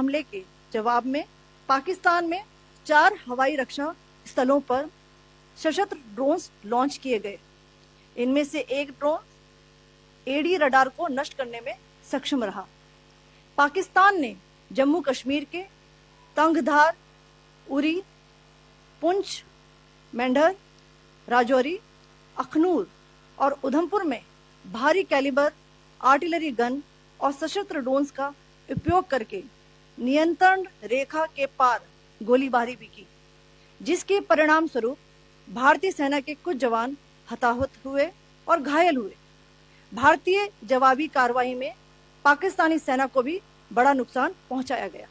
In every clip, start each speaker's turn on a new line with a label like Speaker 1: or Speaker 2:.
Speaker 1: हमले के जवाब में पाकिस्तान में 4 हवाई रक्षा स्थलों पर सशस्त्र ड्रोन्स लॉन्च किए गए। इनमें से एक ड्रोन एडी रडार को नष्ट करने में सक्षम रहा। पाकिस्तान ने जम्मू कश्मीर के तंगधार, उरी, पुंछ, मेंढर, राजौरी, अखनूर और उधमपुर में भारी कैलिबर आर्टिलरी गन और सशस्त्र ड्रोन्स का उपयोग करके नियंत्रण रेखा के पार गोलीबारी भी की, जिसके परिणाम स्वरूप भारतीय सेना के कुछ जवान हताहत हुए और घायल हुए। भारतीय जवाबी कार्रवाई में पाकिस्तानी सेना को भी बड़ा नुकसान पहुंचाया गया।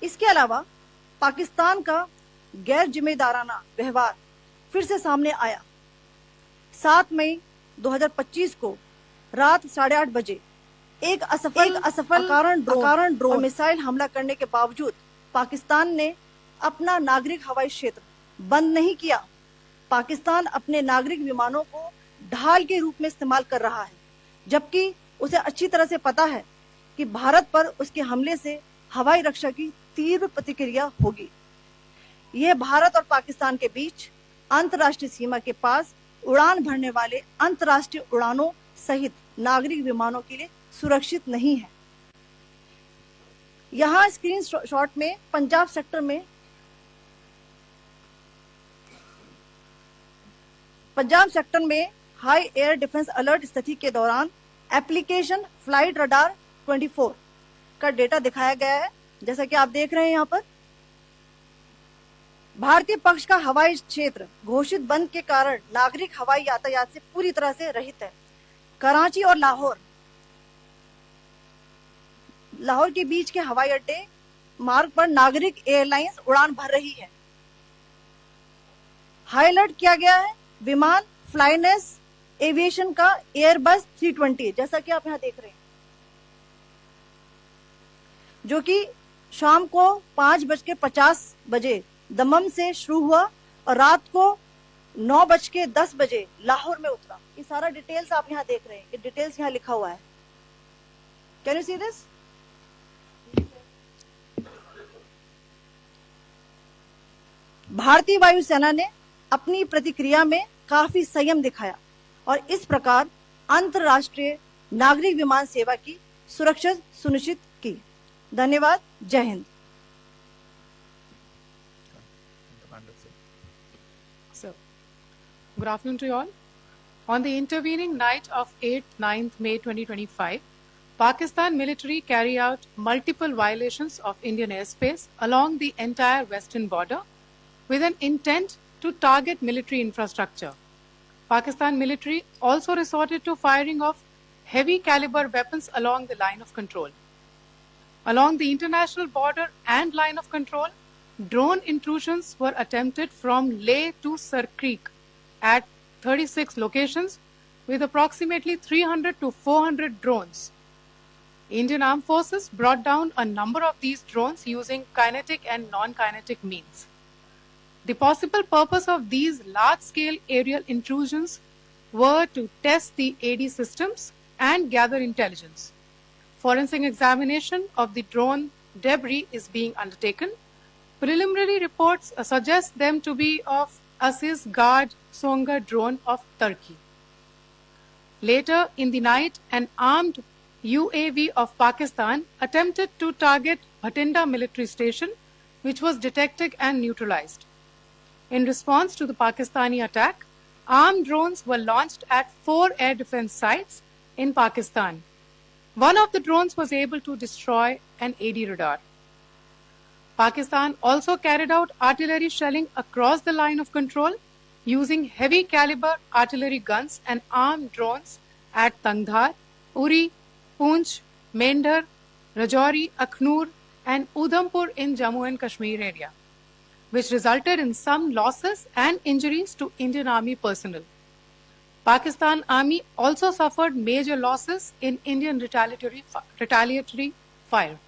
Speaker 1: इसके अलावा पाकिस्तान का गैर जिम्मेदाराना व्यवहार फिर से सामने आया। 7 मई 2025 को रात 8:30 बजे एक असफल अकारण ड्रोन मिसाइल हमला करने के बावजूद पाकिस्तान ने अपना नागरिक हवाई क्षेत्र बंद नहीं किया। पाकिस्तान अपने नागरिक विमानों को ढाल के रूप में इस्तेमाल कर रहा है, जबकि उसे अच्छी तरह से पता है कि भारत पर उसके हमले से हवाई रक्षा की तीव्र प्रतिक्रिया होगी। यह भारत और पाकिस्तान के बीच अंतर्राष्ट्रीय सीमा के पास उड़ान भरने वाले अंतर्राष्ट्रीय उड़ानों सहित नागरिक विमानों के लिए सुरक्षित नहीं है। यहां स्क्रीन शॉट में पंजाब सेक्टर में हाई एयर डिफेंस अलर्ट स्थिति के दौरान एप्लीकेशन फ्लाइट रडार 24 का डेटा दिखाया गया है। जैसा कि आप देख रहे हैं यहाँ पर भारतीय पक्ष का हवाई क्षेत्र घोषित बंद के कारण नागरिक हवाई यातायात से पूरी तरह से रहित है। कराची और लाहौर के बीच के हवाई अड्डे मार्ग पर नागरिक एयरलाइंस उड़ान भर रही है। हाई अलर्ट किया गया है विमान फ्लाइनेस एविएशन का एयरबस 320, जैसा कि आप यहां देख रहे हैं, जो कि शाम को 5:50 बजे दमम से शुरू हुआ और रात को 9:10 बजे लाहौर में उतरा। ये सारा डिटेल्स आप यहां देख रहे हैं, ये डिटेल्स यहां लिखा हुआ है। Can you see this? भारतीय वायुसेना ने अपनी प्रतिक्रिया में काफी संयम दिखाया और इस प्रकार अंतरराष्ट्रीय नागरिक विमान सेवा की सुरक्षा सुनिश्चित की। धन्यवाद। जय Hind.
Speaker 2: Good afternoon to you all. On the intervening night of 8th-9th May 2025, Pakistan military carried out multiple violations of Indian airspace along the entire western border with an intent to target military infrastructure. Pakistan military also resorted to firing of heavy caliber weapons along the line of control. Along the international border and line of control, drone intrusions were attempted from Leh to Sir Creek at 36 locations with approximately 300 to 400 drones. Indian Armed Forces brought down a number of these drones using kinetic and non-kinetic means. The possible purpose of these large-scale aerial intrusions were to test the AD systems and gather intelligence. Forensic examination of the drone debris is being undertaken. Preliminary reports suggest them to be of Aziz Guard Songa drone of Turkey. Later in the night, an armed UAV of Pakistan attempted to target Bhatinda military station, which was detected and neutralized. In response to the Pakistani attack, armed drones were launched at 4 air defense sites in Pakistan. One of the drones was able to destroy an AD radar. Pakistan also carried out artillery shelling across the line of control using heavy caliber artillery guns and armed drones at Tangdhar, Uri, Poonch, Mendhar, Rajouri, Akhnoor and Udhampur in Jammu and Kashmir area, which resulted in some losses and injuries to Indian Army personnel. Pakistan Army also suffered major losses in Indian retaliatory fire.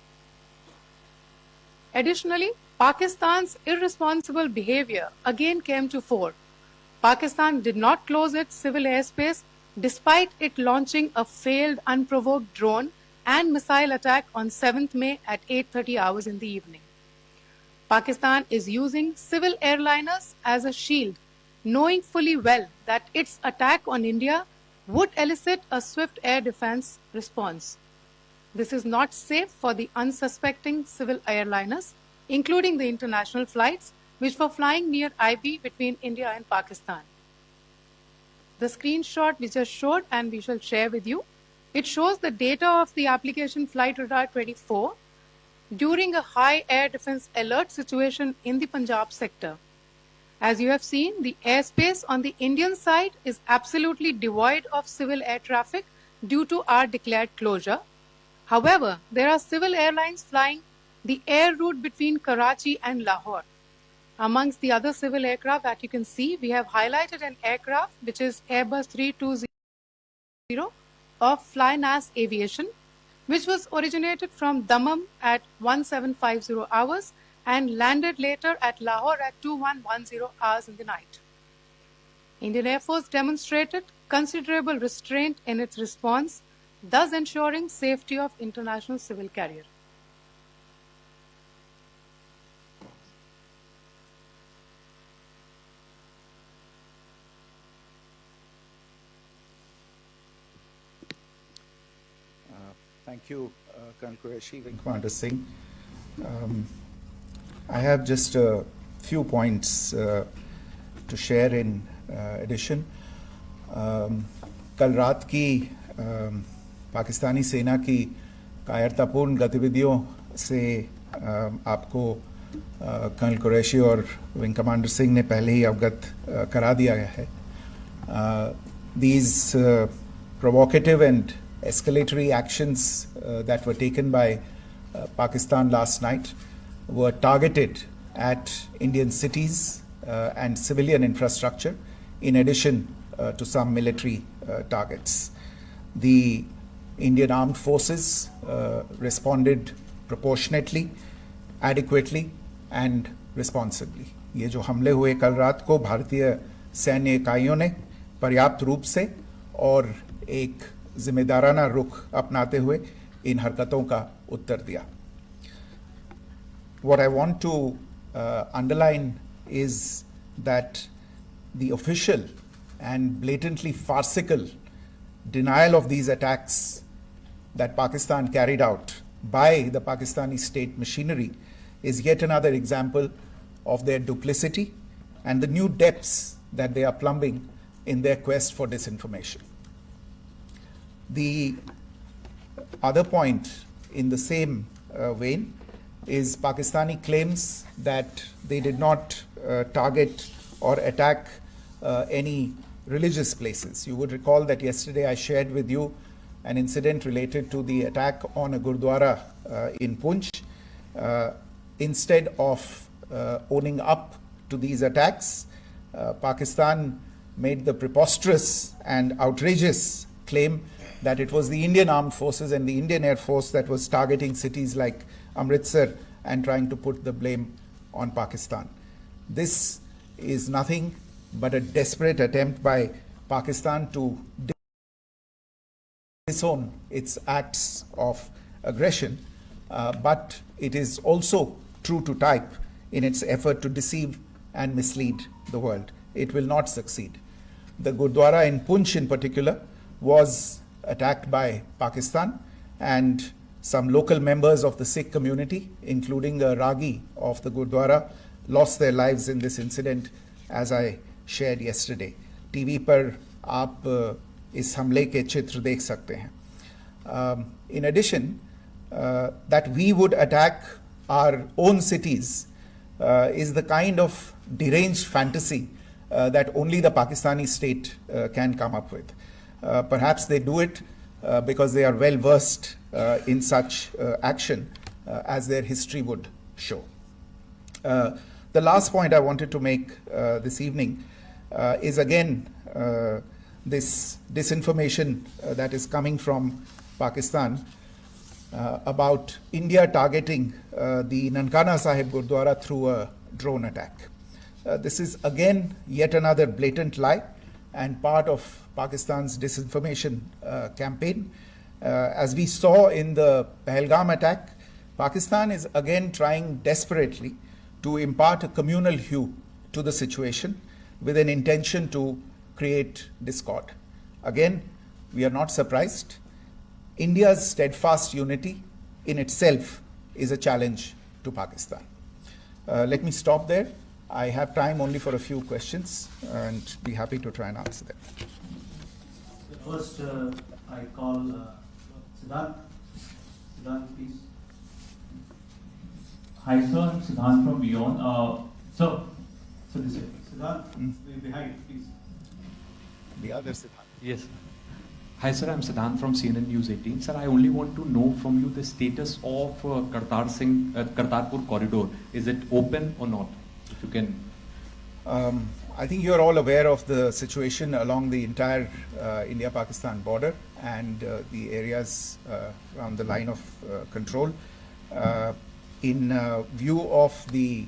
Speaker 2: Additionally, Pakistan's irresponsible behavior again came to fore. Pakistan did not close its civil airspace despite it launching a failed unprovoked drone and missile attack on 7th May at 8:30 hours in the evening. Pakistan is using civil airliners as a shield, knowing fully well that its attack on India would elicit a swift air defense response. This is not safe for the unsuspecting civil airliners, including the international flights, which were flying near IB between India and Pakistan. The screenshot we just showed and we shall share with you, it shows the data of the application Flight Radar 24 during a high air defense alert situation in the Punjab sector. As you have seen, the airspace on the Indian side is absolutely devoid of civil air traffic due to our declared closure. However, there are civil airlines flying the air route between Karachi and Lahore. Amongst the other civil aircraft that you can see, we have highlighted an aircraft which is Airbus 320 of Flynas Aviation, which was originated from Dammam at 1750 hours and landed later at Lahore at 2110 hours in the night. Indian Air Force demonstrated considerable restraint in its response, thus ensuring safety of international civil carrier.
Speaker 3: Thank you, Colonel Qureshi, Wing Commander Singh. I have just a few points to share in addition. कल रात की पाकिस्तानी सेना की कायरतापूर्ण गतिविधियों से आपको colonel Qureshi और विंग कमांडर सिंह ने पहले ही अवगत करा दिया गया है. These provocative and escalatory actions that were taken by Pakistan last night were targeted at Indian cities and civilian infrastructure, in addition to some military targets. The Indian armed forces responded proportionately, adequately and responsibly. ये जो हमले हुए कल रात को भारतीय सैन्य इकाइयों ने पर्याप्त रूप से और एक जिम्मेदाराना रुख अपनाते हुए इन हरकतों का उत्तर दिया. What I want to underline is that the official and blatantly farcical denial of these attacks that Pakistan carried out by the Pakistani state machinery is yet another example of their duplicity and the new depths that they are plumbing in their quest for disinformation. The other point in the same vein is Pakistani claims that they did not target or attack any religious places. You would recall that yesterday I shared with you an incident related to the attack on a Gurdwara in Poonch. Instead of owning up to these attacks, Pakistan made the preposterous and outrageous claim that it was the Indian armed forces and the Indian Air Force that was targeting cities like Amritsar and trying to put the blame on Pakistan. This is nothing but a desperate attempt by Pakistan to disown its acts of aggression, but it is also true to type in its effort to deceive and mislead the world. It will not succeed. The Gurdwara in Poonch in particular was attacked by Pakistan, and some local members of the Sikh community, including a Ragi of the Gurdwara, lost their lives in this incident, as I shared yesterday. TV पर आप इस हमले के चित्र देख सकते हैं. In addition, that we would attack our own cities is the kind of deranged fantasy that only the Pakistani state can come up with. Perhaps they do it because they are well versed in such action, as their history would show. The last point I wanted to make this evening is again this disinformation that is coming from Pakistan about India targeting the Nankana Sahib Gurdwara through a drone attack. This is again yet another blatant lie and part of Pakistan's disinformation campaign. As we saw in the Pahalgam attack, Pakistan is again trying desperately to impart a communal hue to the situation with an intention to create discord. Again, we are not surprised. India's steadfast unity in itself is a challenge to Pakistan. Let me stop there. I have time only for a few questions and be happy to try and answer them.
Speaker 4: First, I call Siddharth. Siddharth, please.
Speaker 5: Hi, sir. I'm Siddharth from Beyond. So this is
Speaker 4: Siddharth, behind, please.
Speaker 3: The other Siddharth.
Speaker 6: Yes. Hi, sir. I'm Siddhant from CNN News 18. Sir, I only want to know from you the status of Kartarpur corridor. Is it open or not? If you can.
Speaker 3: I think you're all aware of the situation along the entire India-Pakistan border and the areas around the line of control. In view of the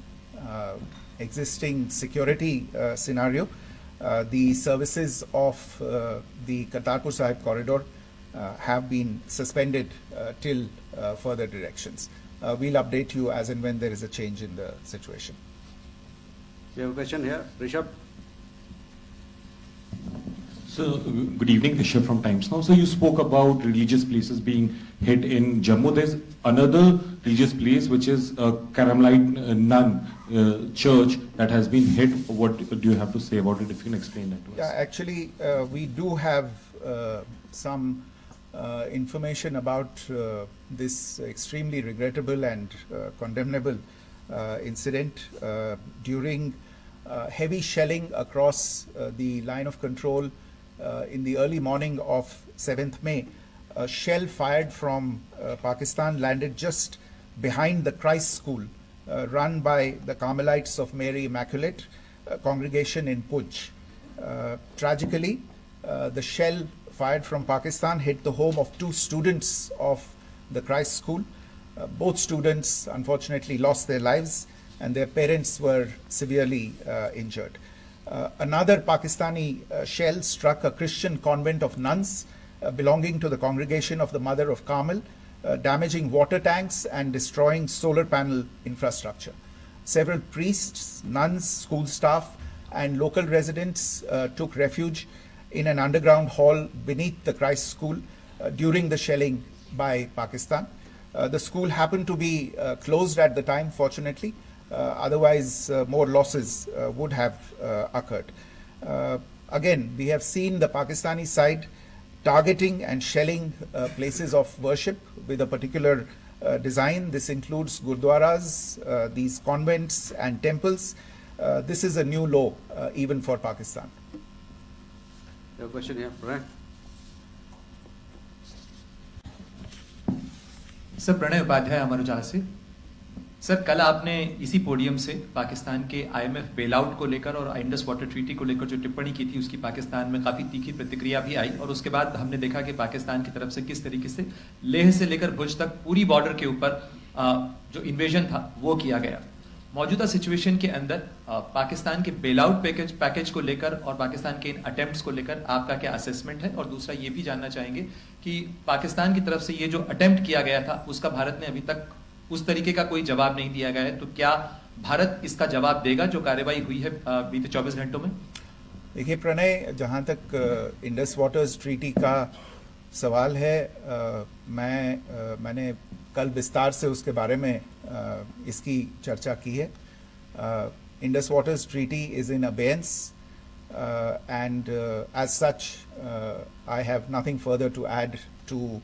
Speaker 3: existing security scenario, the services of the Kartarpur Sahib corridor have been suspended till further directions. We'll update you as and when there is a change in the situation.
Speaker 7: We have a question here. Rishabh.
Speaker 8: So, good evening, Rishabh from Times Now. So, you spoke about religious places being hit in Jammu. There's another religious place which is Carmelite Nun church that has been hit. What do you have to say about it? If you can explain that to us.
Speaker 3: Yeah, actually, we do have some information about this extremely regrettable and condemnable incident during heavy shelling across the line of control in the early morning of 7th May. A shell fired from Pakistan landed just behind the Christ School run by the Carmelites of Mary Immaculate congregation in Puj. Tragically, the shell fired from Pakistan hit the home of 2 students of the Christ School. Both students unfortunately lost their lives and their parents were severely injured. Another Pakistani shell struck a Christian convent of nuns belonging to the congregation of the Mother of Carmel, damaging water tanks and destroying solar panel infrastructure. Several priests, nuns, school staff and local residents took refuge in an underground hall beneath the Christ School during the shelling by Pakistan. The school happened to be closed at the time, fortunately. Otherwise, more losses would have occurred. Again, we have seen the Pakistani side targeting and shelling places of worship with a particular design. This includes gurdwaras, these convents and temples. This is a new low even for Pakistan.
Speaker 7: We have a question here. Pranay.
Speaker 9: Sir Pranay Upadhyay Amar Ujala से। Sir कल आपने इसी podium से पाकिस्तान के IMF bailout को लेकर और Indus water treaty को लेकर जो टिप्पणी की थी उसकी पाकिस्तान में काफ़ी तीखी प्रतिक्रिया भी आई और उसके बाद हमने देखा कि पाकिस्तान की तरफ से किस तरीके से लेह से लेकर भुज तक पूरी बॉर्डर के ऊपर जो इन्वेजन था वो किया गया। मौजूदा सिचुएशन के अंदर पाकिस्तान के बेलआउट पैकेज को लेकर और पाकिस्तान के इन अटेम्प्ट्स को लेकर आपका क्या असेसमेंट है? और दूसरा ये भी जानना चाहेंगे कि पाकिस्तान की तरफ से ये जो अटेम्प्ट किया गया था उसका भारत ने अभी तक उस तरीके का कोई जवाब नहीं दिया गया है, तो क्या भारत इसका जवाब देगा जो कार्रवाई हुई है बीते 24 घंटों में?
Speaker 3: देखिए प्रणय, जहाँ तक इंडस वाटर्स ट्रीटी का सवाल है, मैंने कल विस्तार से उसके बारे में इसकी चर्चा की है. Indus waters treaty is in abeyance and as such I have nothing further to add to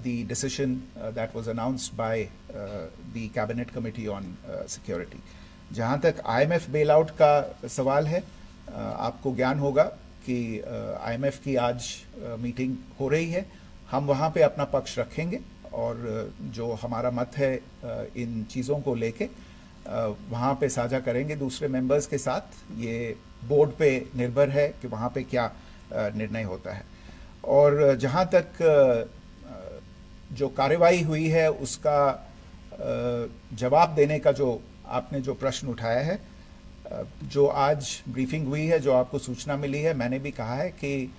Speaker 3: the decision that was announced by the Cabinet Committee on Security. जहाँ तक IMF bailout का सवाल है, आपको ज्ञान होगा कि IMF की आज मीटिंग हो रही है. हम वहाँ पे अपना पक्ष रखेंगे और जो हमारा मत है इन चीज़ों को लेके वहाँ पे साझा करेंगे दूसरे मेंबर्स के साथ. ये बोर्ड पे निर्भर है कि वहाँ पे क्या निर्णय होता है. और जहाँ तक जो कार्रवाई हुई है उसका जवाब देने का जो आपने जो प्रश्न उठाया है, जो आज ब्रीफिंग हुई है, जो आपको सूचना मिली है, मैंने भी कहा है कि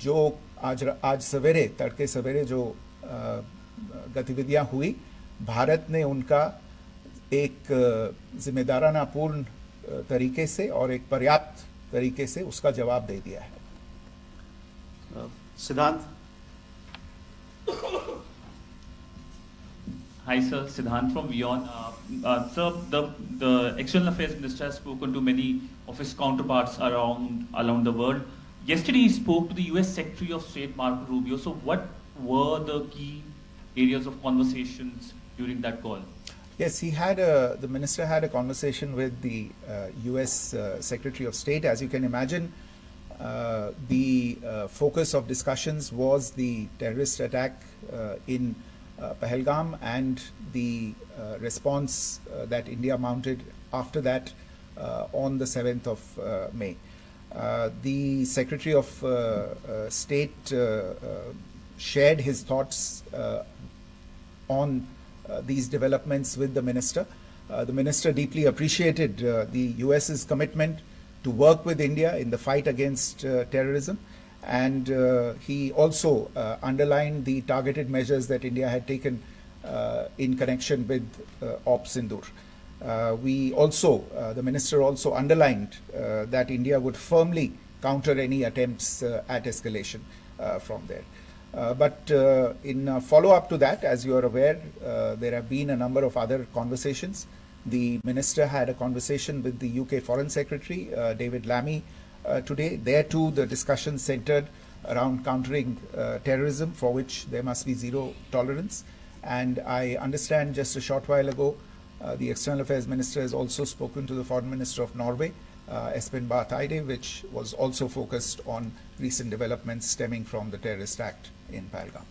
Speaker 3: जो आज सवेरे तड़के सवेरे जो गतिविधियां हुई, भारत ने उनका एक जिम्मेदाराना पूर्ण तरीके से और एक पर्याप्त तरीके से उसका जवाब दे दिया है.
Speaker 4: Siddhant,
Speaker 5: Hi, sir. Siddhant from WION. Sir, the External Affairs Minister has spoken to many of his counterparts around the world. Yesterday, he spoke to the US Secretary of State, Marco Rubio. So, what were the key areas of conversations during that call?
Speaker 3: Yes, the minister had a conversation with the US Secretary of State. As you can imagine, the focus of discussions was the terrorist attack in Pahalgam and the response that India mounted after that on the 7th of May. The Secretary of State shared his thoughts on these developments with the minister. The minister deeply appreciated the US's commitment to work with India in the fight against terrorism, and he also underlined the targeted measures that India had taken in connection with Op Sindoor. The minister also underlined that India would firmly counter any attempts at escalation from there. But in follow-up to that, as you are aware, there have been a number of other conversations. The minister had a conversation with the UK Foreign Secretary, David Lammy, today. There too, the discussion centered around countering terrorism, for which there must be zero tolerance. And I understand just a short while ago, the External Affairs Minister has also spoken to the Foreign Minister of Norway, Espen Barth Eide, which was also focused on recent developments stemming from the terrorist act in Pahalgam.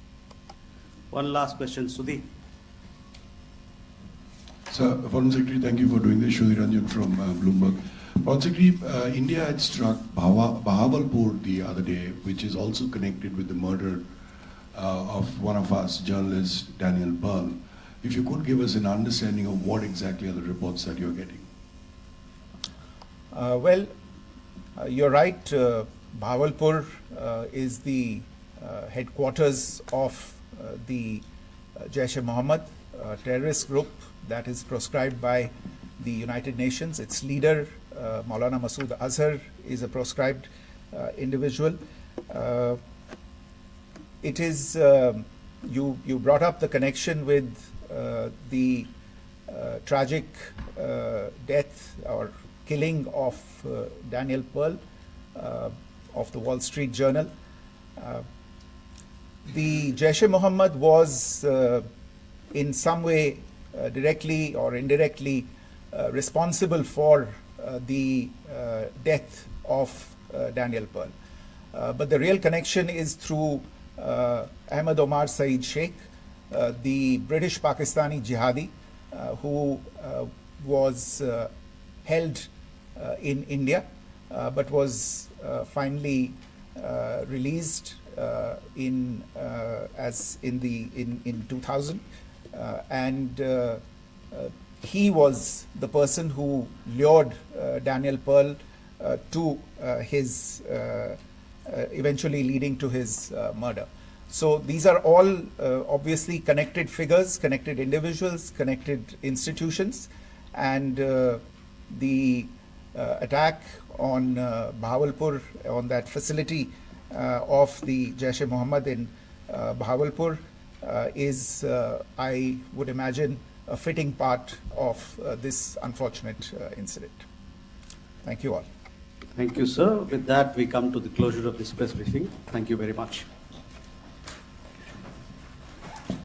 Speaker 4: one last question, Sudhi.
Speaker 10: Sir, Foreign Secretary, thank you for doing this. Sudhi Ranjan from Bloomberg. Foreign Secretary, India had struck Bahawalpur the other day, which is also connected with the murder of one of us, journalist Daniel Pearl. If you could give us an understanding of what exactly are the reports that you're getting.
Speaker 3: You're right. Bahawalpur is the headquarters of the Jaish-e-Mohammed terrorist group that is proscribed by the United Nations. Its leader, Maulana Masood Azhar, is a proscribed individual. It is, you brought up the connection with the tragic death or killing of Daniel Pearl of the Wall Street Journal. The Jaish-e-Mohammed was in some way directly or indirectly responsible for the death of Daniel Pearl. But the real connection is through Ahmed Omar Saeed Sheikh, the British Pakistani jihadi who was held in India but was finally released in 2000, and he was the person who lured Daniel Pearl to his eventually leading to his murder. So these are all obviously connected figures, connected individuals, connected institutions, and the attack on Bahawalpur, on that facility of the Jaish-e-Mohammed in Bahawalpur is, I would imagine, a fitting part of this unfortunate incident. Thank you all.
Speaker 4: Thank you, sir. With that, we come to the closure of this press briefing. Thank you very much.